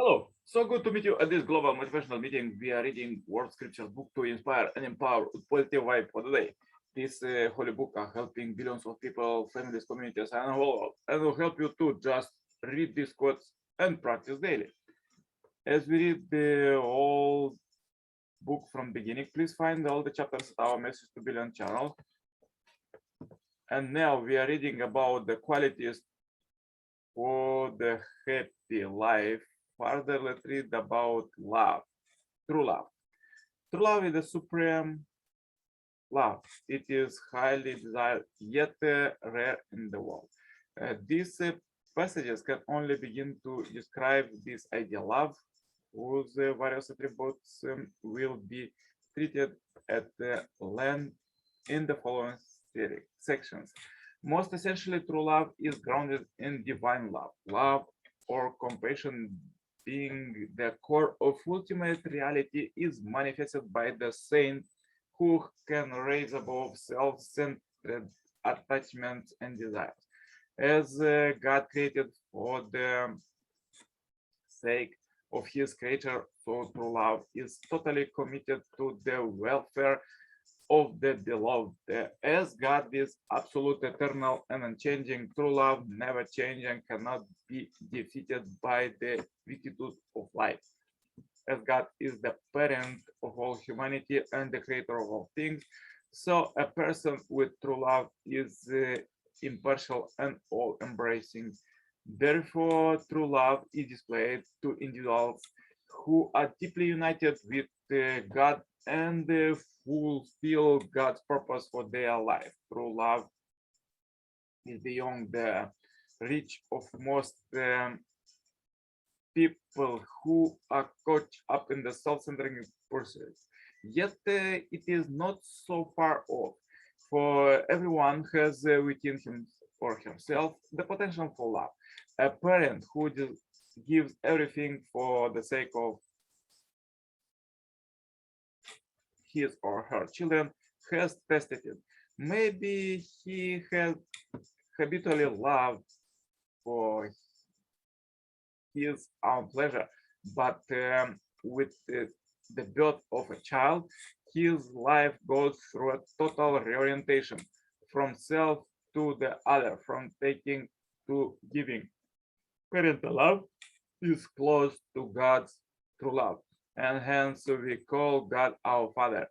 Hello, so good to meet you at this global motivational meeting. We are reading World Scriptures book to inspire and empower with positive vibe for the day. This holy book are helping billions of people, families, communities, and the whole world, and will help you to just read these quotes and practice daily. As we read the whole book from beginning, please find all the chapters at our Message to Billion channel. And now we are reading about the qualities for the happy life. Further, let's read about love, true love. True love is the supreme love. It is highly desired, yet rare in the world. These passages can only begin to describe this ideal love, whose various attributes will be treated at length in the following sections. Most essentially, true love is grounded in divine love. Love or compassion being the core of ultimate reality is manifested by the saint who can raise above self-centered attachments and desires. As God created for the sake of his creature, so true love is totally committed to the welfare of the beloved. As God is absolute, eternal, and unchanging, true love never changes and cannot be defeated by the vicissitudes of life. As God is the parent of all humanity and the creator of all things, so a person with true love is impartial and all embracing. Therefore, true love is displayed to individuals who are deeply united with God and fulfill God's purpose for their life. True love is beyond the reach of most people who are caught up in the self-centering pursuits. Yet it is not so far off, for everyone has within him or herself the potential for love. A parent who gives everything for the sake of his or her children has tested it. Maybe he has habitually loved for his own pleasure, but with the birth of a child, his life goes through a total reorientation from self to the other, from taking to giving. Parental love is close to God's true love, and hence we call God our Father.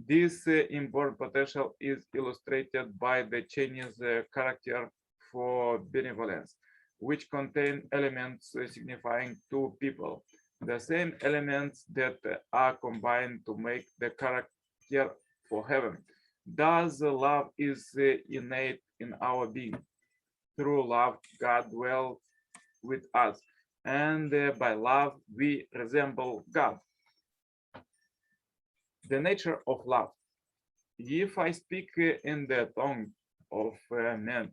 This inborn potential is illustrated by the Chinese character for benevolence, which contain elements signifying two people, the same elements that are combined to make the character for heaven. Thus, love is innate in our being. Through love, God dwells with us, and by love, we resemble God. The nature of love. If I speak in the tongue of men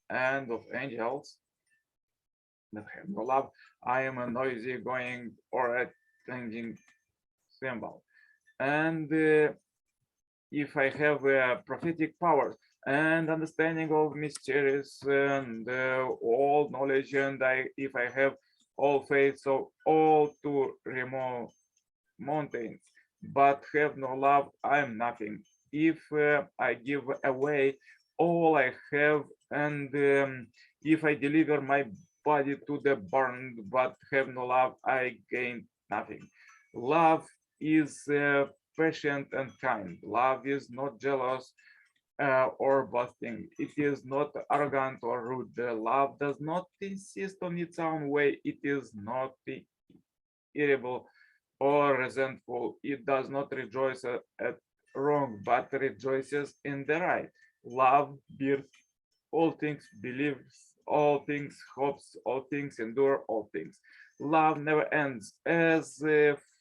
and of angels that have no love, I am a noisy going or a clanging cymbal. And if I have prophetic powers and understanding of mysteries and all knowledge, and if I have all faith, so all to remove mountains, but have no love, I am nothing. If I give away all I have, and if I deliver my body to the burn, but have no love, I gain nothing. Love is patient and kind. Love is not jealous or boasting. It is not arrogant or rude. Love does not insist on its own way. It is not irritable or resentful. It does not rejoice at wrong, but rejoices in the right. Love bears all things, believes all things, hopes all things, endure all things. Love never ends. As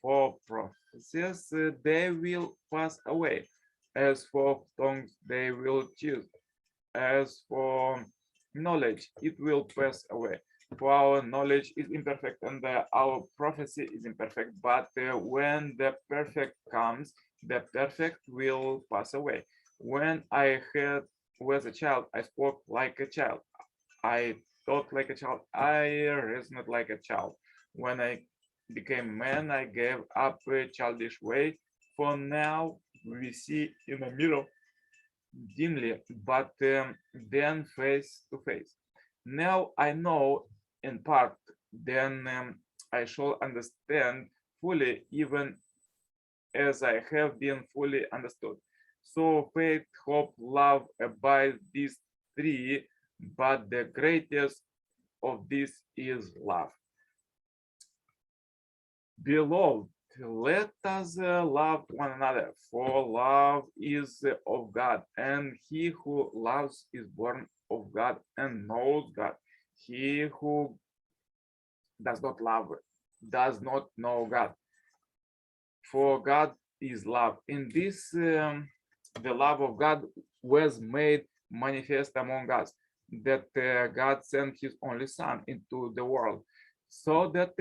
for prophecies, they will pass away. As for tongues, they will choose. As for knowledge, it will pass away. For our knowledge is imperfect and our prophecy is imperfect, but when the perfect comes, the perfect will pass away. When I was a child, I spoke like a child. I thought like a child. I reasoned like a child. When I became man, I gave up a childish way. For now, we see in a mirror dimly, but then face to face. Now I know in part, then I shall understand fully, even as I have been fully understood. So faith, hope, love abide these three, but the greatest of these is love. Beloved, let us love one another, for love is of God, and he who loves is born of God and knows God. He who does not love does not know God, for God is love. In this, the love of God was made manifest among us, that God sent his only Son into the world so that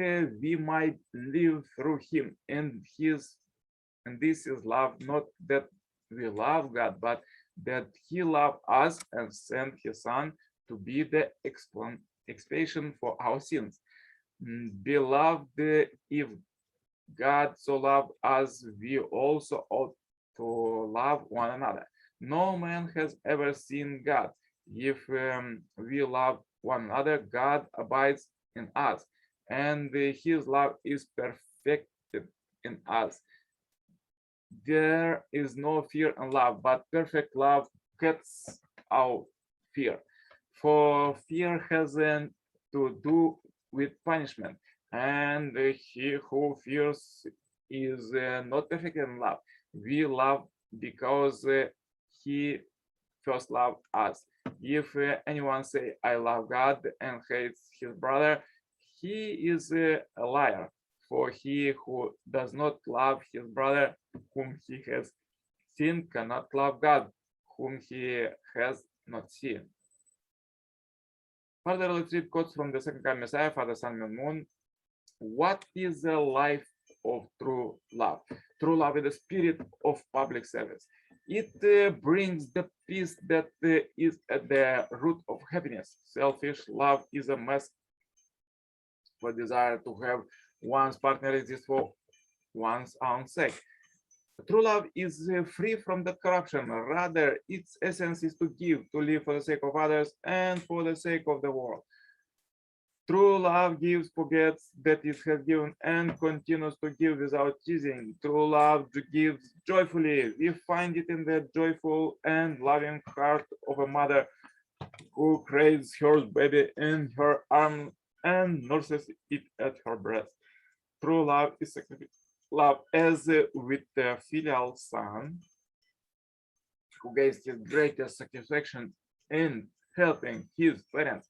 we might live through him. And this is love, not that we love God, but that he loved us and sent his Son to be the expiation for our sins. Beloved, if God so loved us, we also ought to love one another. No man has ever seen God. If we love one another, God abides in us, and his love is perfected in us. There is no fear in love, but perfect love cuts out fear. For fear has to do with punishment, and he who fears is not perfect in love. We love because he first loved us. If anyone say I love God and hates his brother, he is a liar. For he who does not love his brother whom he has seen cannot love God whom he has not seen. Further, let's read quotes from the second coming Messiah, Father, Son, and Moon. What is the life of true love? True love is the spirit of public service. It brings the peace that is at the root of happiness. Selfish love is a mask for desire to have one's partner exist for one's own sake. True love is free from that corruption. Rather, its essence is to give, to live for the sake of others and for the sake of the world. True love gives, forgets that it has given, and continues to give without ceasing. True love gives joyfully. We find it in the joyful and loving heart of a mother who cradles her baby in her arms and nurses it at her breast. True love is love as with the filial son who gave his greatest satisfaction in helping his parents.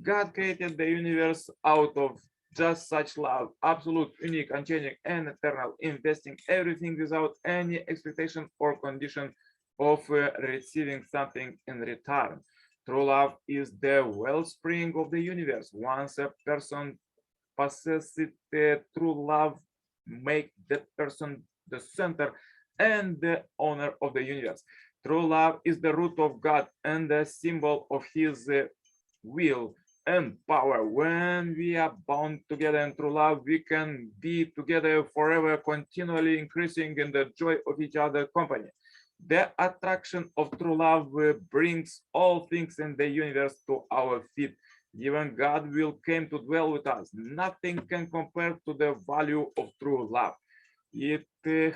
God created the universe out of just such love, absolute, unique, unchanging, and eternal, investing everything without any expectation or condition of receiving something in return. True love is the wellspring of the universe. Once a person possesses true love, make that person the center and the owner of the universe. True love is the root of God and the symbol of his will and power. When we are bound together in true love, we can be together forever, continually increasing in the joy of each other's company. The attraction of true love brings all things in the universe to our feet. Even God will came to dwell with us. Nothing can compare to the value of true love. It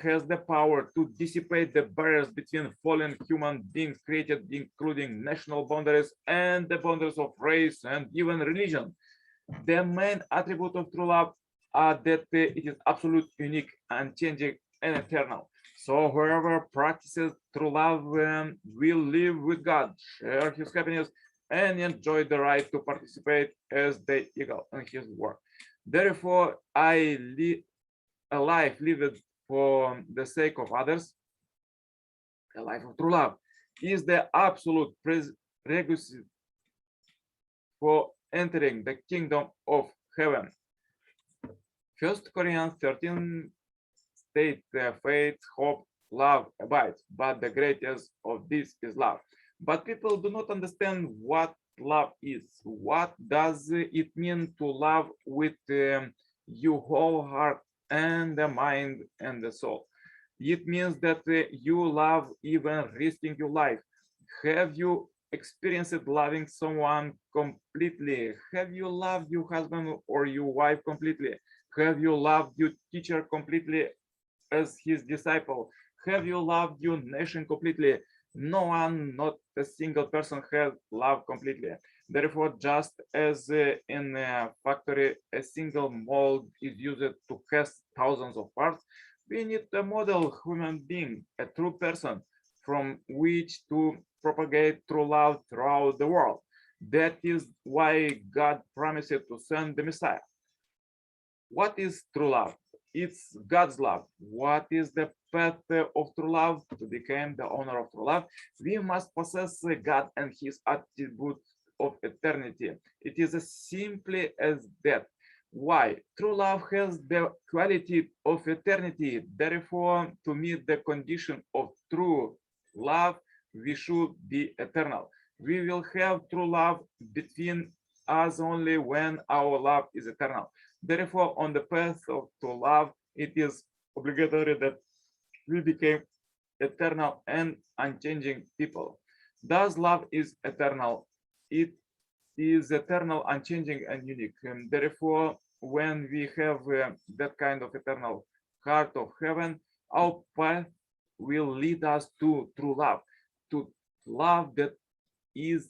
has the power to dissipate the barriers between fallen human beings created, including national boundaries and the boundaries of race and even religion. The main attribute of true love are that it is absolute, unique, unchanging, and eternal. So whoever practices true love will live with God, share his happiness, and enjoy the right to participate as the eagle in his work. Therefore, a life lived for the sake of others, a life of true love, is the absolute prerequisite for entering the kingdom of heaven. 1 Corinthians 13 states faith, hope, love abides, but the greatest of this is love. But people do not understand what love is. What does it mean to love with your whole heart and the mind and the soul. It means that you love even risking your life. Have you experienced loving someone completely? Have you loved your husband or your wife completely? Have you loved your teacher completely as his disciple? Have you loved your nation completely? No one, not a single person, has loved completely. Therefore, just as in a factory, a single mold is used to cast thousands of parts, we need a model human being, a true person, from which to propagate true love throughout the world. That is why God promised to send the Messiah. What is true love? It's God's love. What is the path of true love? To become the owner of true love, we must possess God and his attributes of eternity. It is as simply as that. Why? True love has the quality of eternity. Therefore, to meet the condition of true love, we should be eternal. We will have true love between us only when our love is eternal. Therefore, on the path of to love, it is obligatory that we become eternal and unchanging people. Thus, love is eternal. It is eternal, unchanging, and unique. And therefore, when we have that kind of eternal heart of heaven, our path will lead us to true love, to love that is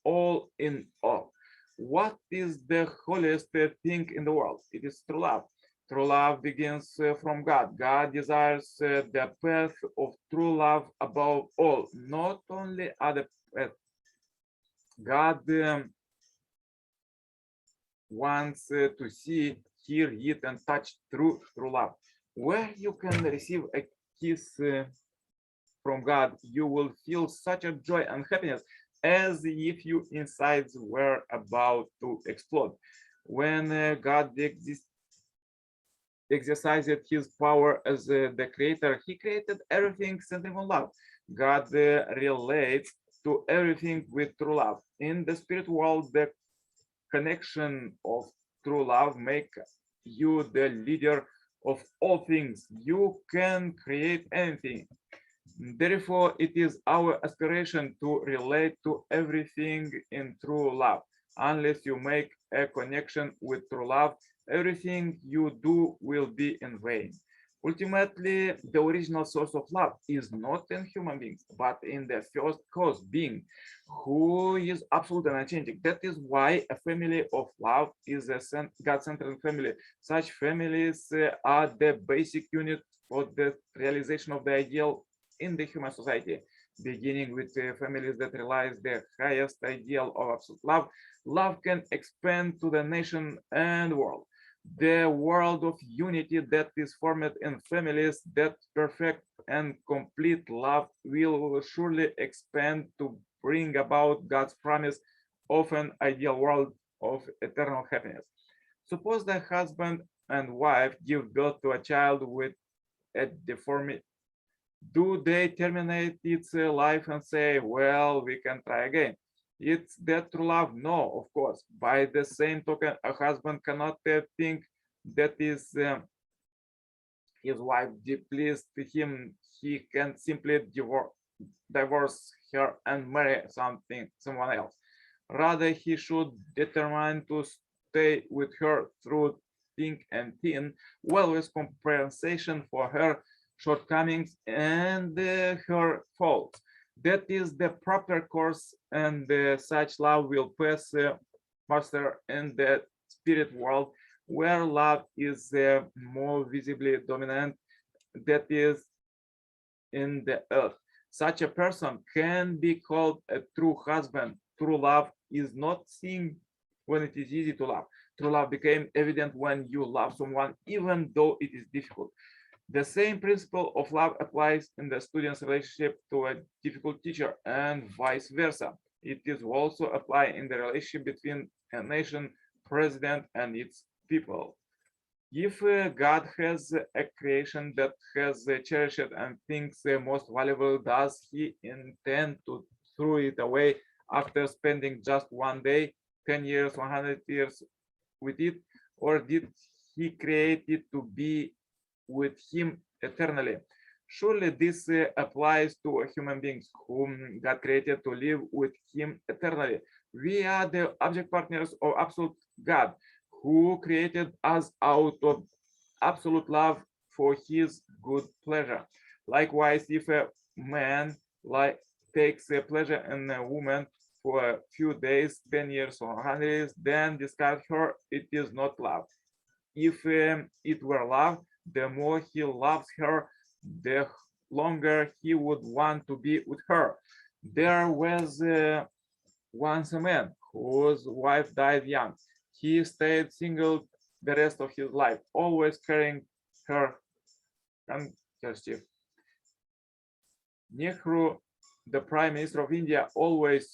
all in all. What is the holiest thing in the world? It is true love. True love begins from God. God desires the path of true love above all, not only other paths. God wants to see, hear, eat, and touch true love. Where you can receive a kiss from God, you will feel such a joy and happiness as if your insides were about to explode. When God exercised his power as the creator, he created everything centered on love. God relates to everything with true love. In the spirit world, the connection of true love make you the leader of all things. You can create anything. Therefore, it is our aspiration to relate to everything in true love. Unless you make a connection with true love, everything you do will be in vain. Ultimately, the original source of love is not in human beings, but in the first cause being, who is absolute and unchanging. That is why a family of love is a God-centered family. Such families are the basic unit for the realization of the ideal in the human society, beginning with families that realize the highest ideal of absolute love. Love can expand to the nation and world. The world of unity that is formed in families, that perfect and complete love will surely expand to bring about God's promise of an ideal world of eternal happiness. Suppose the husband and wife give birth to a child with a deformity. Do they terminate its life and say, well, we can try again? It's that true love? No, of course. By the same token, a husband cannot think that is his wife displeased him. He can simply divorce her and marry someone else. Rather, he should determine to stay with her through thick and thin, well with compensation for her shortcomings and her faults. That is the proper course, and such love will pass master in the spirit world, where love is more visibly dominant, that is in the earth. Such a person can be called a true husband. True love is not seen when it is easy to love. True love became evident when you love someone, even though it is difficult. The same principle of love applies in the student's relationship to a difficult teacher and vice versa. It is also applied in the relationship between a nation, president, and its people. If God has a creation that has cherished and thinks most valuable, does he intend to throw it away after spending just one day, 10 years, 100 years with it? Or did he created to be with him eternally. Surely this applies to human beings whom God created to live with him eternally. We are the object partners of absolute God, who created us out of absolute love for his good pleasure. Likewise, if a man takes a pleasure in a woman for a few days, 10 years, or 100 years, then discard her, it is not love. If it were love, the more he loves her, the longer he would want to be with her. There was once a man whose wife died young. He stayed single the rest of his life, always carrying her handkerchief. Nehru, the Prime Minister of India, always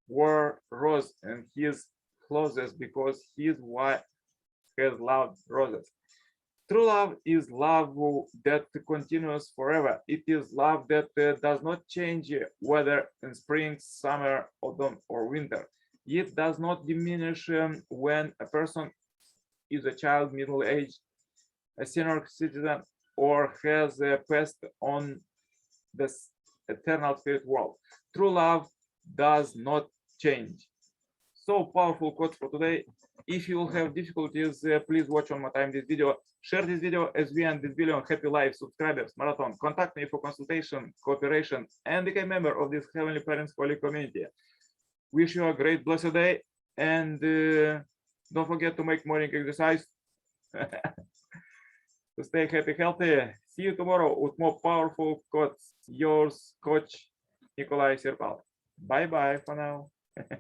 wore rose in his clothes because his wife has loved roses. True love is love that continues forever. It is love that does not change whether in spring, summer, autumn, or winter. It does not diminish when a person is a child, middle-aged, a senior citizen, or has passed on the eternal spirit world. True love does not change. So powerful quotes for today. If you have difficulties, please watch one more time this video. Share this video as we end this billion happy life subscribers marathon. Contact me for consultation, cooperation, and become a member of this Heavenly Parents Holy community. Wish you a great blessed day, and don't forget to make morning exercise to stay happy, healthy. See you tomorrow with more powerful quotes. Yours, Coach Nikolai Serpal. Bye bye for now.